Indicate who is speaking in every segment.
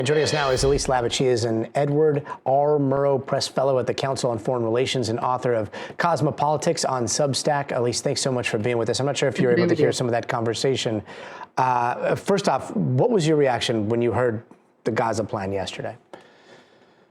Speaker 1: And joining us now is Elise Labott. She is an Edward R. Murrow Press Fellow at the Council on Foreign Relations and author of Cosmopolitics on Substack. Elise, thanks so much for being with us. I'm not sure if you were able to hear some of that conversation. First off, what was your reaction when you heard the Gaza plan yesterday?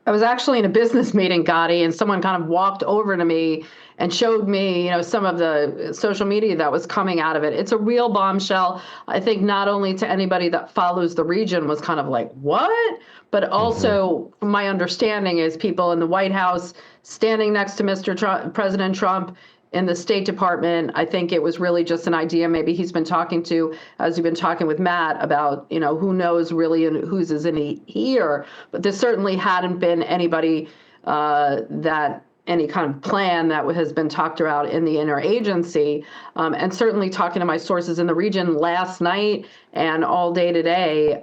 Speaker 2: I was actually in a business meeting, Gotti, and someone kind of walked over to me and showed me, some of the social media that was coming out of it. It's a real bombshell. I think not only to anybody that follows the region was kind of like, what? But also, my understanding is people in the White House standing next to President Trump in the State Department. I think it was really just an idea maybe he's been talking to, as you've been talking with Matt, about, who knows really who's is in the ear. But there certainly hadn't been anybody any kind of plan that has been talked about in the interagency. And certainly talking to my sources in the region last night and all day today,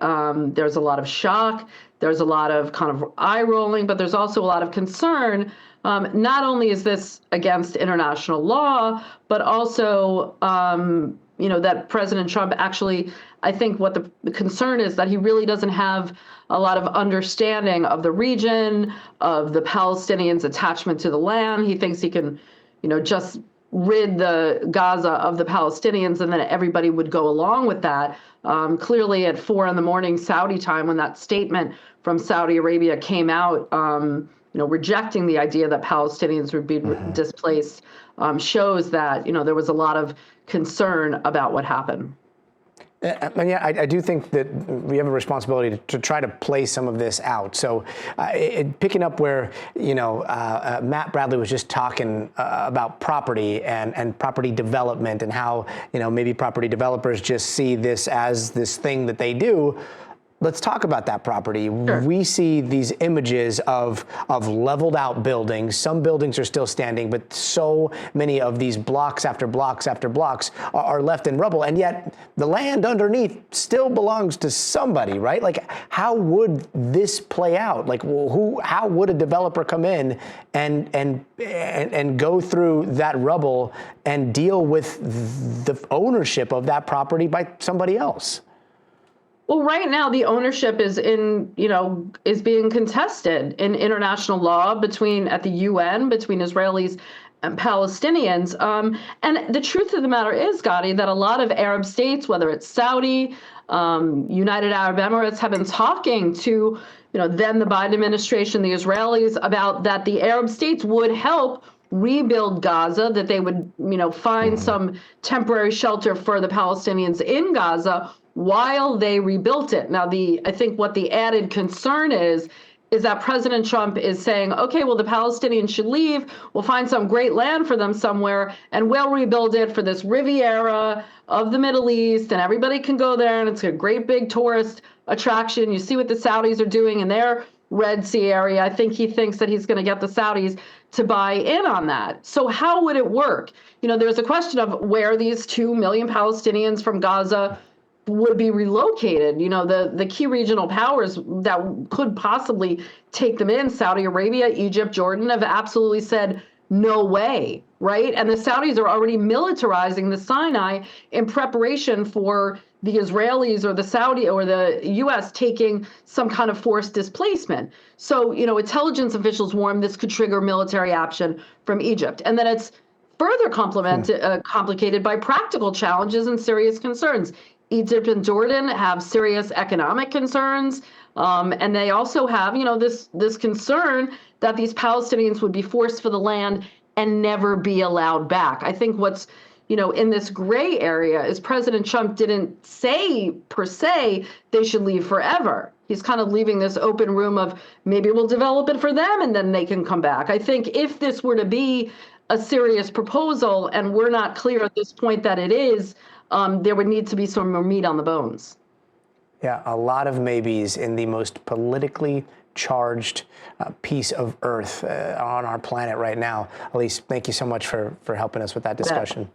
Speaker 2: there's a lot of shock. There's a lot of kind of eye rolling, but there's also a lot of concern. Not only is this against international law, but also, that President Trump actually, I think what the concern is that he really doesn't have a lot of understanding of the region, of the Palestinians' attachment to the land. He thinks he can, just rid the Gaza of the Palestinians and then everybody would go along with that. Clearly at 4 a.m. Saudi time, when that statement from Saudi Arabia came out, rejecting the idea that Palestinians would be displaced, shows that, there was a lot of concern about what happened.
Speaker 1: And yeah, I do think that we have a responsibility to try to play some of this out. So picking up where, Matt Bradley was just talking about property and property development and how, maybe property developers just see this as this thing that they do. Let's talk about that property. Sure. We see these images of leveled out buildings. Some buildings are still standing, but so many of these blocks after blocks after blocks are left in rubble. And yet the land underneath still belongs to somebody, right? Like, how would this play out? Like, how would a developer come in and go through that rubble and deal with the ownership of that property by somebody else?
Speaker 2: Well, right now the ownership is is being contested in international law at the UN between Israelis and Palestinians. And the truth of the matter is, Gotti, that a lot of Arab states, whether it's Saudi, United Arab Emirates, have been talking to, then the Biden administration, the Israelis, about that the Arab states would help rebuild Gaza, that they would, find some temporary shelter for the Palestinians in Gaza while they rebuilt it. Now, I think what the added concern is that President Trump is saying, okay, well, the Palestinians should leave. We'll find some great land for them somewhere, and we'll rebuild it for this Riviera of the Middle East, and everybody can go there, and it's a great big tourist attraction. You see what the Saudis are doing in their Red Sea area. I think he thinks that he's going to get the Saudis to buy in on that. So how would it work? There's a question of where these 2 million Palestinians from Gaza would be relocated. The key regional powers that could possibly take them in, Saudi Arabia, Egypt, Jordan, have absolutely said, no way, right? And the Saudis are already militarizing the Sinai in preparation for the Israelis or the Saudi or the U.S. taking some kind of forced displacement. So, intelligence officials warn this could trigger military action from Egypt. And then it's further complicated by practical challenges and serious concerns. Egypt and Jordan have serious economic concerns, and they also have, this concern that these Palestinians would be forced for the land and never be allowed back. I think what's, in this gray area is President Trump didn't say, per se, they should leave forever. He's kind of leaving this open room of maybe we'll develop it for them and then they can come back. I think if this were to be a serious proposal, and we're not clear at this point that it is, there would need to be some more meat on the bones.
Speaker 1: Yeah, a lot of maybes in the most politically charged piece of earth on our planet right now. Elise, thank you so much for helping us with that discussion.